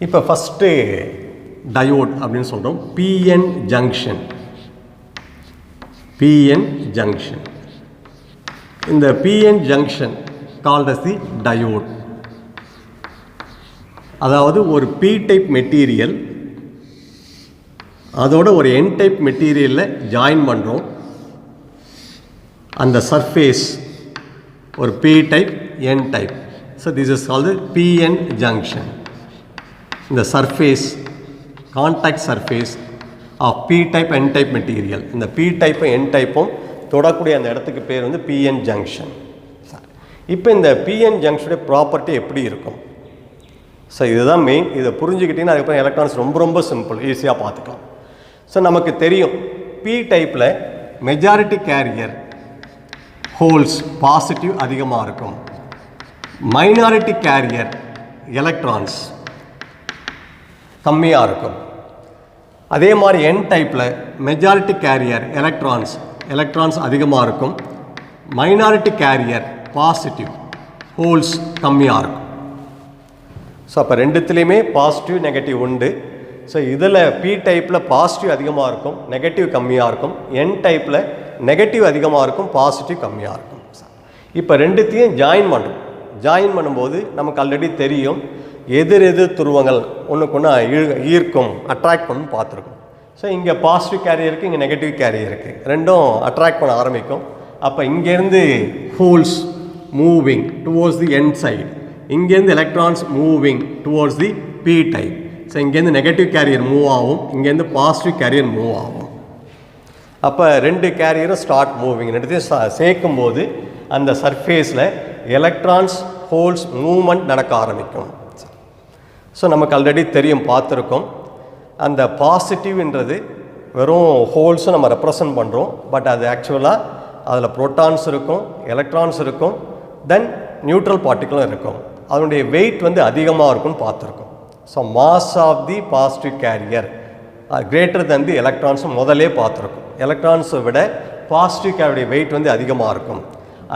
இப்போ first diode அப்படின்னு சொல்கிறோம். PN junction. PN junction. இந்த PN junction called as the diode. அதாவது ஒரு P டைப் மெட்டீரியல் அதோட ஒரு N டைப் மெட்டீரியலில் ஜாயின் பண்ணுறோம். அந்த சர்ஃபேஸ் ஒரு P type N type. So this is called PN junction. இந்த surface contact surface of P type N type material. இந்த P டைப்பும் N டைப்பும் தொடக்கூடிய அந்த இடத்துக்கு பேர் வந்து PN ஜங்ஷன். இப்போ இந்த PN ஜங்ஷனுடைய ப்ராப்பர்ட்டி எப்படி இருக்கும்? ஸோ இதுதான் மெயின். இதை புரிஞ்சுக்கிட்டீங்கன்னா அதுக்கப்புறம் எலக்ட்ரான்ஸ் ரொம்ப ரொம்ப சிம்பிள், ஈஸியாக பார்த்துக்கலாம். ஸோ நமக்கு தெரியும் P டைப்பில் மெஜாரிட்டி கேரியர் ஹோல்ஸ் பாசிட்டிவ் அதிகமாக இருக்கும். மைனாரிட்டி கேரியர் எலக்ட்ரான்ஸ் கம்மியாக இருக்கும். அதே மாதிரி N டைப்பில் மெஜாரிட்டி கேரியர் எலக்ட்ரான்ஸ் அதிகமாக இருக்கும். மைனாரிட்டி கேரியர் பாசிட்டிவ் ஹோல்ஸ் கம்மியாக இருக்கும். ஸோ அப்போ ரெண்டுத்துலேயுமே பாசிட்டிவ் நெகட்டிவ் உண்டு. ஸோ இதில் P டைப்பில் பாசிட்டிவ் அதிகமாக இருக்கும், நெகட்டிவ் கம்மியாக இருக்கும். N டைப்பில் நெகட்டிவ் அதிகமாக இருக்கும், பாசிட்டிவ் கம்மியாக இருக்கும். இப்போ ரெண்டுத்தையும் ஜாயின் பண்ணுறோம். ஜாயின் பண்ணும்போது நமக்கு ஆல்ரெடி தெரியும் எதிர் துருவங்கள் ஒன்றுக்கு ஒன்று ஈர்க்கும், அட்ராக்ட் பண்ணு பார்த்துருக்கோம். ஸோ இங்கே பாசிட்டிவ் கேரியர் இருக்குது, இங்கே நெகட்டிவ் கேரியர் இருக்குது, ரெண்டும் அட்ராக்ட் பண்ண ஆரம்பிக்கும். அப்போ இங்கேருந்து ஹோல்ஸ் மூவிங் டுவோர்ட்ஸ் தி N சைடு, இங்கேருந்து எலக்ட்ரான்ஸ் மூவிங் டுவோர்ட்ஸ் தி P டைப். ஸோ இங்கேருந்து நெகட்டிவ் கேரியர் மூவ் ஆகும், இங்கேருந்து பாசிட்டிவ் கேரியர் மூவ் ஆகும். அப்போ ரெண்டு கேரியரும் ஸ்டார்ட் மூவிங். ரெண்டுத்தையும் சேர்க்கும்போது அந்த சர்ஃபேஸில் எலக்ட்ரான்ஸ் ஹோல்ஸ் மூவ்மெண்ட் நடக்க ஆரம்பிக்கும். ஸோ நமக்கு ஆல்ரெடி தெரியும், பார்த்துருக்கோம். அந்த பாசிட்டிவ்ன்றது வெறும் ஹோல்ஸும் நம்ம ரெப்ரசன்ட் பண்ணுறோம். பட் அது ஆக்சுவலாக அதில் ப்ரோட்டான்ஸ் இருக்கும், எலக்ட்ரான்ஸ் இருக்கும், தென் நியூட்ரல் பார்ட்டிகளும் இருக்கும். அதனுடைய வெயிட் வந்து அதிகமாக இருக்கும்னு பார்த்துருக்கோம். So mass of the positive carrier greater than the electrons முதலே பார்த்துருக்கோம். எலக்ட்ரான்ஸை விட பாசிட்டிவ் கேரியோடைய வெயிட் வந்து அதிகமாக இருக்கும்.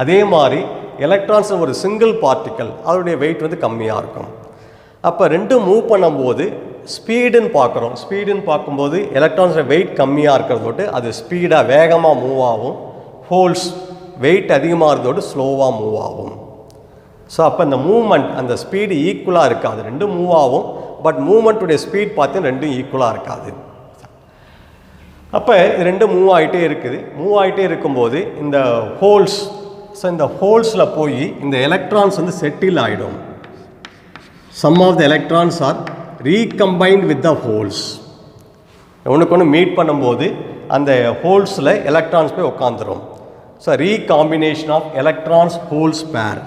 அதே மாதிரி எலக்ட்ரான்ஸ் ஒரு சிங்கிள் பார்ட்டிக்கல் அதனுடைய வெயிட் வந்து கம்மியாக இருக்கும். அப்போ ரெண்டும் மூவ் பண்ணும்போது ஸ்பீடுன்னு பார்க்குறோம். ஸ்பீடுன்னு பார்க்கும்போது எலக்ட்ரான்ஸோட வெயிட் கம்மியாக இருக்கிறதோடு அது ஸ்பீடாக வேகமாக மூவ் ஆகும். ஹோல்ஸ் வெயிட் அதிகமாக இருக்கிறதோடு ஸ்லோவாக மூவ் ஆகும். ஸோ அப்போ இந்த மூவ்மெண்ட் அந்த ஸ்பீடு ஈக்குவலாக இருக்காது. ரெண்டும் மூவ் ஆகும், பட் மூவ்மெண்ட்டுடைய ஸ்பீட் பார்த்தீங்கன்னா ரெண்டும் ஈக்குவலாக இருக்காது. அப்போ இது ரெண்டும் மூவ் ஆகிட்டே இருக்குது. மூவ் ஆகிட்டே இருக்கும்போது இந்த ஹோல்ஸ், ஸோ இந்த ஹோல்ஸில் போய் இந்த எலக்ட்ரான்ஸ் வந்து செட்டில் ஆகிடும். Some of the electrons are recombined with the holes. ஒன்றுக்கு ஒன்று மீட் பண்ணும்போது அந்த ஹோல்ஸில் எலக்ட்ரான்ஸ் போய் உட்காந்துரும். So recombination of electrons holes pair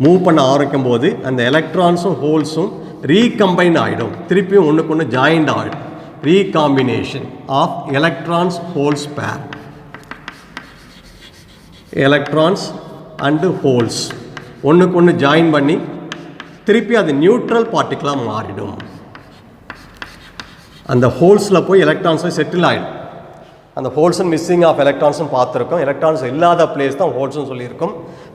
move பண்ண ஆரம்பிக்கும் போது அந்த எலக்ட்ரான்ஸும் ஹோல்ஸும் ரீகம்பைன் ஆகிடும், திருப்பியும் ஒன்றுக்கு ஒன்று ஜாயிண்ட் ஆகிடும். ரீகாம்பினேஷன் ஆஃப் எலக்ட்ரான்ஸ் ஹோல்ஸ் பேர், எலக்ட்ரான்ஸ் அண்டு ஹோல்ஸ் ஒன்றுக்கு ஒன்று ஜாயின் பண்ணி திருப்பி அது நியூட்ரல் பார்ட்டிக்கலாக மாறிடும். அந்த ஹோல்ஸில் போய் எலக்ட்ரான்ஸை செட்டில் ஆகிடும். அந்த ஹோல்ஸ் அண்ட் மிஸ்ஸிங் ஆஃப் எலக்ட்ரான்ஸும் பார்த்துருக்கோம். எலக்ட்ரான்ஸ் இல்லாத பிளேஸ் தான் ஹோல்ஸ்னு சொல்லியிருக்கோம்.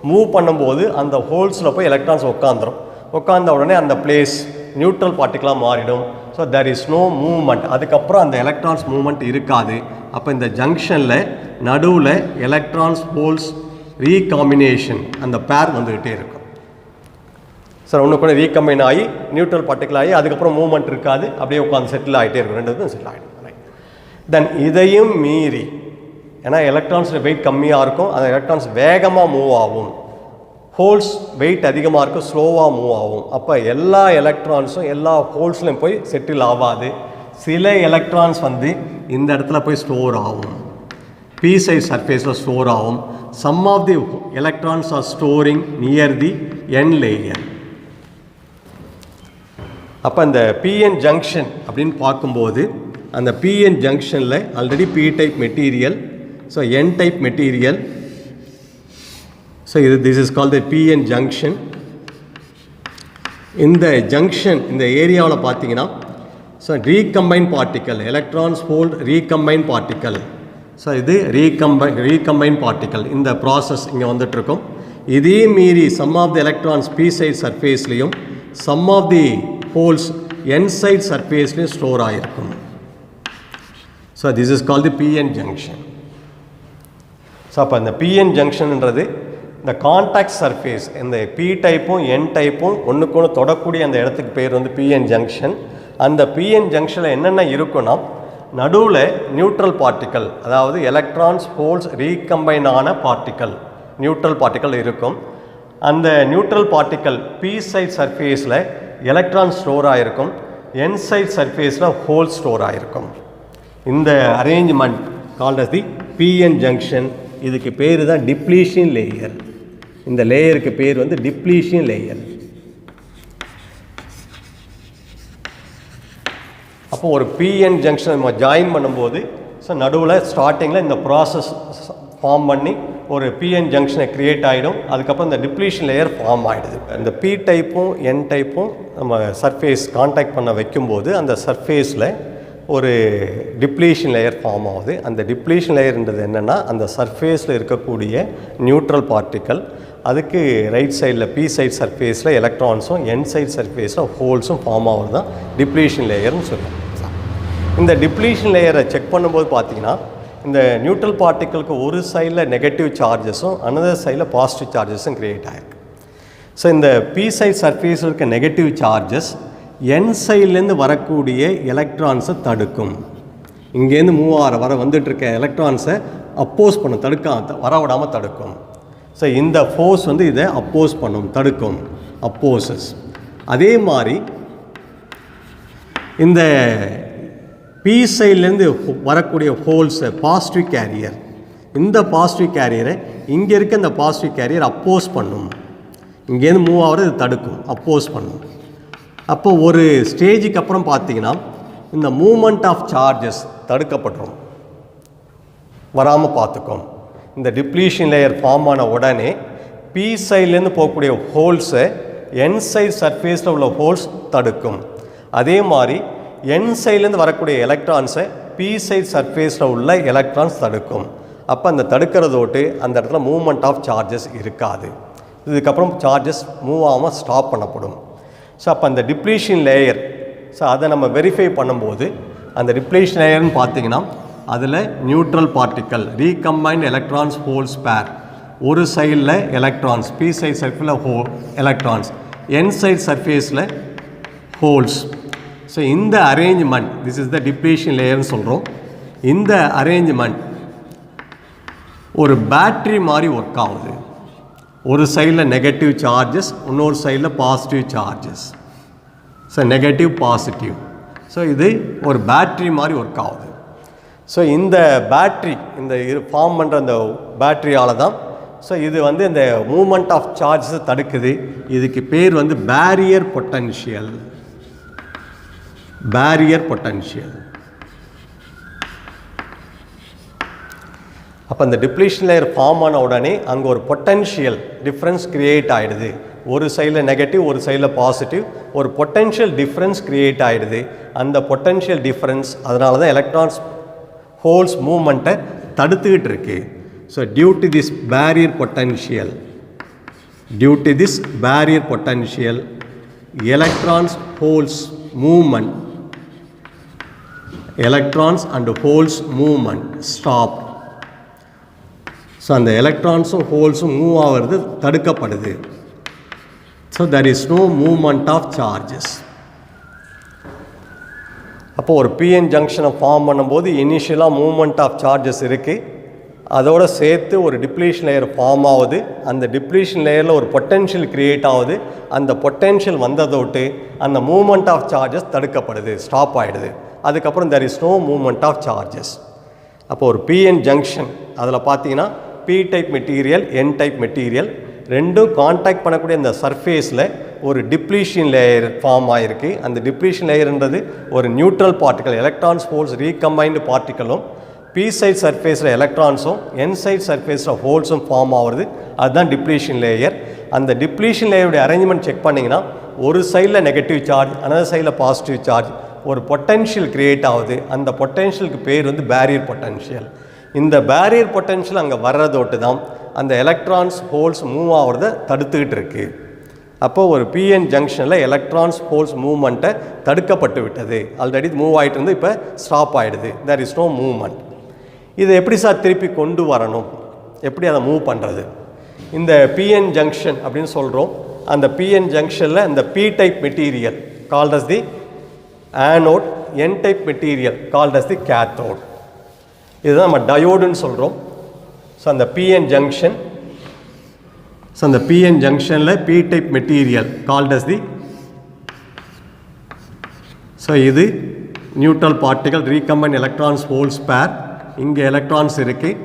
மூவ் பண்ணும்போது அந்த ஹோல்ஸில் போய் எலக்ட்ரான்ஸ் உட்காந்துரும். உட்காந்த உடனே அந்த பிளேஸ் நியூட்ரல் பார்ட்டிக்கலாக மாறிடும். So there is no movement. அதுக்கப்புறம் அந்த எலக்ட்ரான்ஸ் மூவ்மெண்ட் இருக்காது. அப்போ இந்த ஜங்ஷனில் நடுவில் எலக்ட்ரான்ஸ் ஹோல்ஸ் ரீகாம்பினேஷன் அந்த பேர் வந்துக்கிட்டே இருக்கும். சார் ஒன்று கூட ரீகம்பைன் ஆகி நியூட்ரல் பார்ட்டிக்கல் ஆகி அதுக்கப்புறம் மூவ்மெண்ட் இருக்காது, அப்படியே உட்காந்து செட்டில் ஆகிட்டே இருக்கும். ரெண்டு செட்டில் ஆகிடும். தென் இதையும் மீறி, ஏன்னா எலக்ட்ரான்ஸோட வெயிட் கம்மியாக இருக்கும், அந்த எலக்ட்ரான்ஸ் வேகமாக மூவ் ஆகும். ஹோல்ஸ் வெயிட் அதிகமாக இருக்கும், ஸ்லோவாக மூவ் ஆகும். அப்போ எல்லா எலக்ட்ரான்ஸும் எல்லா ஹோல்ஸ்லையும் போய் செட்டில் ஆகாது. சில எலக்ட்ரான்ஸ் வந்து இந்த இடத்துல போய் ஸ்டோர் ஆகும், P சைட் சர்ஃபேஸில் ஸ்டோர் ஆகும். Some of the electrons are storing near the N layer. அப்போ அந்த PN ஜங்ஷன் அப்படின்னு பார்க்கும்போது அந்த PN ஜங்ஷனில் already P type material, so N type material. So this is called the PN junction. இந்த junction இந்த ஏரியாவில் பார்த்தீங்கன்னா so recombine particle, electrons hold recombine particle. So இது ரீகம்பைன் பார்ட்டிக்கல். இந்த ப்ராசஸ் இங்கே வந்துட்டுருக்கோம். இதே மீறி some of the electrons P side சர்ஃபேஸ்லேயும் some of the holes N side சர்ஃபேஸ்லேயும் ஸ்டோர் ஆகிருக்கும். So this is called PN junction. So அப்போ இந்த பிஎன் ஜங்ஷன்ன்றது இந்த கான்டாக்ட் சர்ஃபேஸ், இந்த பி டைப்பும் என் டைப்பும் ஒன்றுக்கு ஒன்று தொடக்கூடிய அந்த இடத்துக்கு பேர் வந்து பிஎன் ஜங்ஷன். அந்த பிஎன் ஜங்ஷனில் என்னென்ன இருக்குன்னா, நடுவில் நியூட்ரல் பார்ட்டிக்கல், அதாவது எலக்ட்ரான்ஸ் ஹோல்ஸ் ரீகம்பைன் ஆன பார்ட்டிக்கல், நியூட்ரல் பார்ட்டிக்கல் இருக்கும். அந்த நியூட்ரல் பார்ட்டிக்கல் பி சைட் சர்ஃபேஸில் எலக்ட்ரான் ஸ்டோர் ஆகிருக்கும், என் சைட் சர்ஃபேஸில் ஹோல் ஸ்டோர் ஆகிருக்கும். இந்த arrangement called as the PN junction. இதுக்கு பேர் தான் டிப்ளீஷன் லேயர். இந்த லேயருக்கு பேர் வந்து டிப்ளீஷன் லேயர். அப்போ ஒரு பிஎன் ஜங்ஷன் நம்ம ஜாயின் பண்ணும்போது ஸோ நடுவில் ஸ்டார்டிங்கில் இந்த ப்ராசஸ் ஃபார்ம் பண்ணி ஒரு பிஎன் ஜங்ஷனை க்ரியேட் ஆகிடும். அதுக்கப்புறம் இந்த டிப்ளீஷன் லேயர் ஃபார்ம் ஆகிடுது. இந்த பி டைப்பும் என் டைப்பும் நம்ம சர்ஃபேஸ் கான்டாக்ட் பண்ண வைக்கும்போது அந்த சர்ஃபேஸில் ஒரு டிப்ளீஷன் லேயர் ஃபார்ம் ஆகுது. அந்த டிப்ளீஷன் லேயர்ன்றது என்னென்னா, அந்த சர்ஃபேஸில் இருக்கக்கூடிய நியூட்ரல் பார்ட்டிக்கல், அதுக்கு ரைட் சைடில் பி சைட் சர்ஃபேஸில் எலக்ட்ரான்ஸும் என் சைட் சர்ஃபேஸில் ஹோல்ஸும் ஃபார்ம் ஆகுது தான் டிப்ளீஷன் லேயர்னு சொல்லுவோம். இந்த டிப்ளீஷன் லேயரை செக் பண்ணும்போது பார்த்தீங்கன்னா, இந்த நியூட்ரல் பார்ட்டிக்கலுக்கு ஒரு சைடில் நெகட்டிவ் சார்ஜஸும் அனதர் சைடில் பாசிட்டிவ் சார்ஜஸும் க்ரியேட் ஆகிருக்கு. ஸோ இந்த பி சைட் சர்ஃபேஸில் இருக்க நெகட்டிவ் சார்ஜஸ் என் சைட்லேருந்து வரக்கூடிய எலக்ட்ரான்ஸை தடுக்கும். இங்கேருந்து வர வந்துட்டுருக்க எலக்ட்ரான்ஸை அப்போஸ் பண்ணும், வர விடாமல் தடுக்கும். ஸோ இந்த ஃபோர்ஸ் வந்து இதை அப்போஸ் பண்ணும், தடுக்கும், அப்போசஸ். அதே மாதிரி இந்த பி சைட்லேருந்து வரக்கூடிய ஹோல்ஸை பாசிட்டிவ் கேரியர், இந்த பாசிட்டிவ் கேரியரை இங்கே இருக்க இந்த பாசிட்டிவ் கேரியர் அப்போஸ் பண்ணும். இங்கேருந்து மூவ் ஆகிறது இது தடுக்கும், அப்போஸ் பண்ணும். அப்போ ஒரு ஸ்டேஜுக்கு அப்புறம் பார்த்தீங்கன்னா இந்த மூமெண்ட் ஆஃப் சார்ஜஸ் தடுக்கப்பட்டுரும், வராமல் பார்த்துக்கும். இந்த டிப்ளீஷன் லேயர் ஃபார்ம் ஆன உடனே பி சைட்லேருந்து போகக்கூடிய ஹோல்ஸை என் சைட் சர்ஃபேஸில் உள்ள ஹோல்ஸ் தடுக்கும். அதே மாதிரி என் சைட்லேருந்து வரக்கூடிய எலக்ட்ரான்ஸை பி சைட் சர்ஃபேஸில் உள்ள எலக்ட்ரான்ஸ் தடுக்கும். அப்போ அந்த தடுக்கிறதோட்டு அந்த இடத்துல மூவ்மெண்ட் ஆஃப் சார்ஜஸ் இருக்காது. இதுக்கப்புறம் சார்ஜஸ் மூவ் ஆகாமல் ஸ்டாப் பண்ணப்படும். ஸோ அப்போ அந்த டிப்ளீஷன் லேயர், ஸோ அதை நம்ம வெரிஃபை பண்ணும்போது அந்த டிப்ளீஷன் லேயர்னு பார்த்தீங்கன்னா அதில் neutral particle, recombined electrons holes pair, ஒரு சைடில் எலக்ட்ரான்ஸ், பி சைட் சர்ஃபேஸில் எலக்ட்ரான்ஸ், என் சைட் சர்ஃபேஸில் ஹோல்ஸ். ஸோ இந்த arrangement, this is the depletion லேயர்னு சொல்கிறோம். இந்த அரேஞ்ச்மெண்ட் ஒரு பேட்ரி மாதிரி ஒர்க் ஆகுது. ஒரு சைடில் நெகட்டிவ் சார்ஜஸ், இன்னொரு சைடில் positive charges. So negative positive. So இது ஒரு பேட்ரி மாதிரி ஒர்க் ஆகுது. ஸோ இந்த பேட்ரி, இந்த ஃபார்ம் பண்ணுற அந்த பேட்ரியால் தான் ஸோ இது வந்து இந்த மூமெண்ட் ஆஃப் சார்ஜஸை தடுக்குது. இதுக்கு பேர் வந்து பேரியர் பொட்டன்ஷியல். Barrier potential. அப்போ இந்த டிப்ளீஷன் லேயர் ஃபார்ம் ஆன உடனே அங்கே ஒரு பொட்டன்ஷியல் டிஃப்ரென்ஸ் க்ரியேட் ஆகிடுது. ஒரு சைடில் நெகட்டிவ், ஒரு சைடில் பாசிட்டிவ், ஒரு பொட்டன்ஷியல் டிஃப்ரென்ஸ் க்ரியேட் ஆகிடுது. அந்த பொட்டன்ஷியல் டிஃப்ரென்ஸ் அதனால தான் எலக்ட்ரான்ஸ் ஹோல்ஸ் மூவ்மெண்ட்டை தடுத்துக்கிட்டு இருக்கு. So due to this barrier potential, electrons holes movement, electrons and holes movement stop. So அந்த எலக்ட்ரான்ஸும் ஹோல்ஸும் மூவ் ஆகிறது தடுக்கப்படுது. So there is no movement of charges. அப்போ ஒரு பிஎன் ஜங்ஷனை ஃபார்ம் பண்ணும்போது இனிஷியலாக மூவ்மெண்ட் ஆஃப் சார்ஜஸ் இருக்குது. அதோடு சேர்த்து ஒரு டிப்ளீஷன் லேயர் ஃபார்ம் ஆகுது. அந்த டிப்ளீஷன் லேயரில் ஒரு பொட்டென்ஷியல் க்ரியேட் ஆகுது. அந்த பொட்டென்ஷியல் வந்ததோட்டு அந்த மூவ்மெண்ட் ஆஃப் சார்ஜஸ் தடுக்கப்படுது, ஸ்டாப் ஆகிடுது. அதுக்கப்புறம் there is no movement of charges. அப்போ ஒரு பிஎன் ஜங்ஷன் அதில் பார்த்தீங்கன்னா P type material, N type material ரெண்டும் கான்டாக்ட் பண்ணக்கூடிய இந்த சர்ஃபேஸில் ஒரு டிப்ளீஷன் லேயர் ஃபார்ம் ஆகிருக்கு. அந்த டிப்ளீஷன் லேயர்ன்றது ஒரு neutral particle, electrons holes recombined பார்ட்டிக்கலும், பி சைட் சர்ஃபேஸில் எலக்ட்ரான்ஸும் என் சைட் சர்ஃபேஸில் ஹோல்ஸும் ஃபார்ம் ஆகுது. அதுதான் டிப்ளீஷன் லேயர். அந்த டிப்ளீஷன் லேயருடைய அரேஞ்ச்மெண்ட் செக் பண்ணிங்கன்னா ஒரு சைடில் நெகட்டிவ் சார்ஜ், அனதர் சைடில் பாசிட்டிவ் சார்ஜ், ஒரு பொட்டென்ஷியல் க்ரியேட் ஆகுது. அந்த பொட்டென்ஷியலுக்கு பேர் வந்து பேரியர் பொட்டென்ஷியல். இந்த பேரியர் பொட்டென்ஷியல் அங்கே வர்றதோட்டு தான் அந்த எலக்ட்ரான்ஸ் ஹோல்ஸ் மூவ் ஆகிறத தடுத்துக்கிட்டு இருக்குது. அப்போ ஒரு பிஎன் ஜங்ஷனில் எலக்ட்ரான்ஸ் ஹோல்ஸ் மூவ்மெண்ட்டை தடுக்கப்பட்டு விட்டது. ஆல்ரெடி மூவ் ஆகிட்டு இருந்து இப்போ ஸ்டாப் ஆகிடுது. There is no movement. இதை எப்படி சார் திருப்பி கொண்டு வரணும், எப்படி அதை மூவ் பண்ணுறது? இந்த பிஎன் ஜங்ஷன் அப்படின்னு சொல்கிறோம். அந்த பிஎன் ஜங்ஷனில் இந்த P type material called as the anode, N type material called as the cathode. இதுதான் நம்ம டயோடுன்னு சொல்கிறோம். ஸோ அந்த பிஎன் ஜங்ஷன், ஸோ அந்த பிஎன் ஜங்ஷனில் P type material called as the, so இது neutral particle recombine electrons holes pair. இங்கே electrons இருக்குது,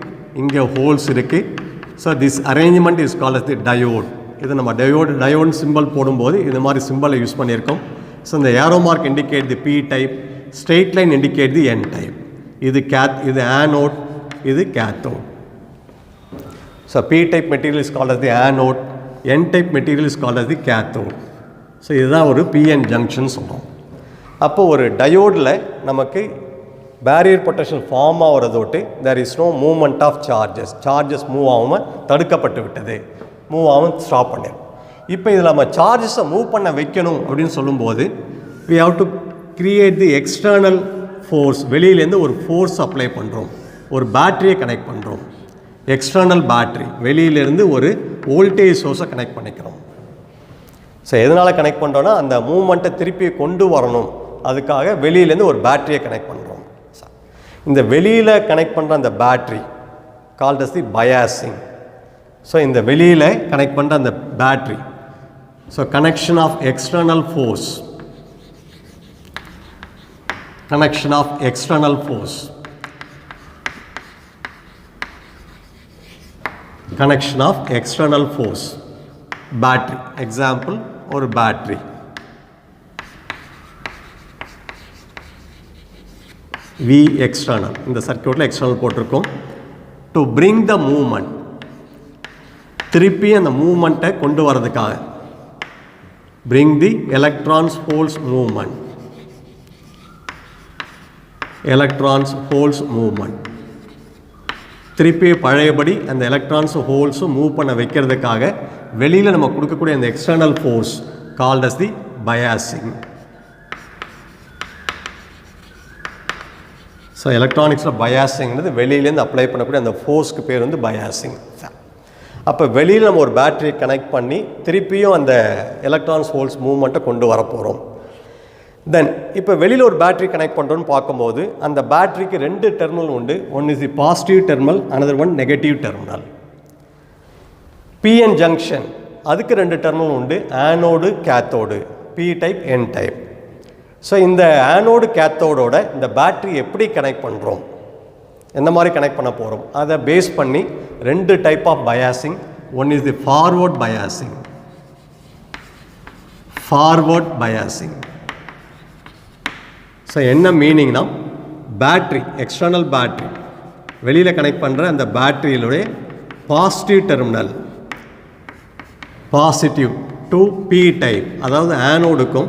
இங்கே ஹோல்ஸ் இருக்குது. So this arrangement is called as the diode. இது நம்ம டயோடு சிம்பிள் போடும்போது இது மாதிரி சிம்பிளை யூஸ் பண்ணியிருக்கோம். ஸோ இந்த arrow mark indicate the P type, straight line indicate the N type. இது ஆனோட், இது cathode. So P type material is called as the anode, N type material is called as the cathode. So இதுதான் ஒரு PN junction சொல்கிறோம். அப்போ ஒரு டயோடில் நமக்கு barrier potential form ஆகிறதோட்டு there is no movement of charges move ஆகாமல் தடுக்கப்பட்டு விட்டது, மூவ் ஆகாமல் ஸ்டாப் பண்ணிடும். இப்போ இதில் நம்ம சார்ஜஸை மூவ் பண்ண வைக்கணும் அப்படின்னு சொல்லும்போது we have to create the external force. வெளியிலேருந்து ஒரு ஃபோர்ஸ் அப்ளை பண்ணுறோம், ஒரு பேட்டரியை கனெக்ட் பண்ணுறோம். எக்ஸ்டர்னல் பேட்டரி, வெளியிலேருந்து ஒரு வோல்டேஜ் சோர்ஸை கனெக்ட் பண்ணிக்கிறோம். ஸோ எதனால் கனெக்ட் பண்ணுறோன்னா அந்த மூவ்மெண்ட்டை திருப்பி கொண்டு வரணும், அதுக்காக வெளியிலேருந்து ஒரு பேட்டரியை கனெக்ட் பண்ணுறோம். இந்த வெளியில் கனெக்ட் பண்ணுற அந்த battery called as the biasing. So இந்த வெளியில் கனெக்ட் பண்ணுற அந்த battery, so connection of external force, connection of external force, connection of external force, battery, example ஒரு battery, V external, இந்த சர்க்யூட்டில் எக்ஸ்டர்னல் போட்டிருக்கோம். to bring the movement, திருப்பி அந்த மூவ்மெண்ட்டை கொண்டு வரதுக்காக, bring the electrons holes movement, electrons holes movement, திருப்பி பழையபடி அந்த எலக்ட்ரான்ஸ் ஹோல்ஸும் மூவ் பண்ண வைக்கிறதுக்காக வெளியில் நம்ம கொடுக்கக்கூடிய அந்த external force called as the biasing. So எலக்ட்ரானிக்ஸில் பயாசிங்கிறது வெளியிலேருந்து அப்ளை பண்ணக்கூடிய அந்த ஃபோர்ஸ்க்கு பேர் வந்து பயாசிங். அப்போ வெளியில் நம்ம ஒரு பேட்டரியை கனெக்ட் பண்ணி திருப்பியும் அந்த எலக்ட்ரான்ஸ் ஹோல்ஸ் மூவ்மெண்ட்டை கொண்டு வர போகிறோம். தென் இப்போ வெளியில் ஒரு பேட்டரி கனெக்ட் பண்ணுறோன்னு பார்க்கும்போது அந்த பேட்டரிக்கு ரெண்டு டெர்மினல் உண்டு. One is the positive terminal, another one negative terminal. PN junction அதுக்கு ரெண்டு டெர்மினல் உண்டு, anode cathode, P type N type. So இந்த ஆனோடு கேத்தோடோட இந்த பேட்டரி எப்படி கனெக்ட் பண்ணுறோம், எந்த மாதிரி கனெக்ட் பண்ண போகிறோம், அதை பேஸ் பண்ணி ரெண்டு type of biasing. One is the forward biasing, forward biasing. So என்ன மீனிங்னா பேட்ரி, எக்ஸ்டர்னல் பேட்ரி வெளியில் கனெக்ட் பண்ணுற அந்த பேட்டரியிலுடைய positive terminal, positive to P type, அதாவது ஆனோடுக்கும்,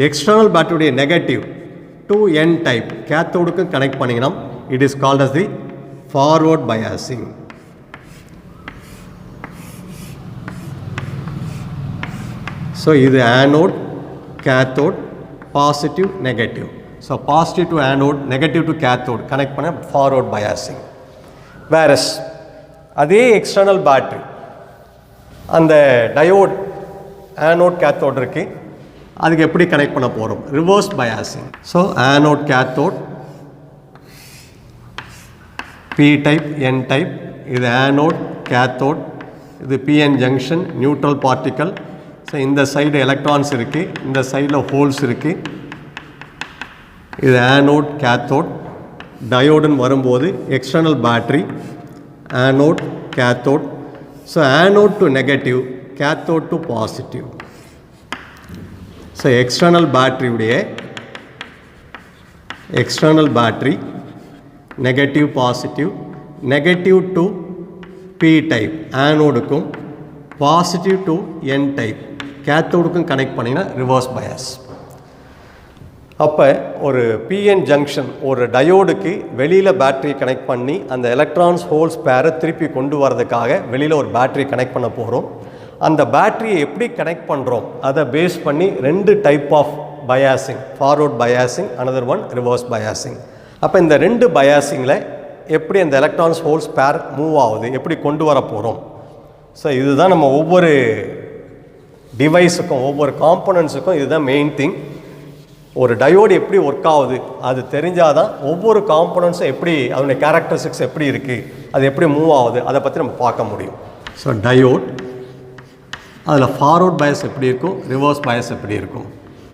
எக்ஸ்டர்னல் பேட்டரியுடைய நெகட்டிவ் டு என் டைப் கேத்தோடுக்கும் கனெக்ட் பண்ணிங்கன்னா it is called as the forward biasing. So இது anode, cathode, positive negative. So positive to anode, negative to cathode connect பண்ண forward biasing. Whereas அதே external battery அந்த diode anode cathode இருக்குது, அதுக்கு எப்படி connect பண்ண போகிறோம், reverse biasing. So anode cathode, P type N type, இது ஆனோட் கேத்தோட், இது PN junction neutral particle. So இந்த சைடு எலக்ட்ரான்ஸ் இருக்குது, இந்த சைடில் ஹோல்ஸ் இருக்குது. இது ஆனோட் கேத்தோட். டயோடுன்னு வரும்போது external battery, anode cathode. So anode to negative, cathode to positive. So external பேட்டரியுடைய external battery negative positive, negative to P type ஆனோடுக்கும், பாசிட்டிவ் டு என் டைப் கேத்தோடுக்கும் கனெக்ட் பண்ணிங்கன்னா ரிவர்ஸ் பயாஸ். அப்போ ஒரு பிஎன் ஜங்ஷன் ஒரு டயோடுக்கு வெளியில் பேட்டரி கனெக்ட் பண்ணி அந்த எலக்ட்ரான்ஸ் ஹோல்ஸ் பேரை திருப்பி கொண்டு வரதுக்காக வெளியில் ஒரு பேட்டரி கனெக்ட் பண்ண போகிறோம். அந்த பேட்டரியை எப்படி கனெக்ட் பண்ணுறோம் அதை பேஸ் பண்ணி 2 type of biasing, forward biasing, another one reverse biasing. அப்போ இந்த 2 பயாசிங்கில் எப்படி அந்த எலக்ட்ரான்ஸ் ஹோல்ஸ் பேர் மூவ் ஆகுது, எப்படி கொண்டு வர போகிறோம். ஸோ இதுதான் நம்ம ஒவ்வொரு டிவைஸுக்கும் ஒவ்வொரு காம்போனன்ட்ஸுக்கும் இதுதான் மெயின் திங். ஒரு டயோடு எப்படி ஒர்க் ஆகுது அது தெரிஞ்சால் தான் ஒவ்வொரு காம்போனன்ட்ஸும் எப்படி அதனுடைய கேரக்டரிஸ்டிக்ஸ் எப்படி இருக்குது, அது எப்படி மூவ் ஆகுது அதை பற்றி நம்ம பார்க்க முடியும். ஸோ டயோட் அதில் ஃபார்வர்ட் பயஸ் எப்படி இருக்கும், ரிவர்ஸ் பயஸ் எப்படி இருக்கும்.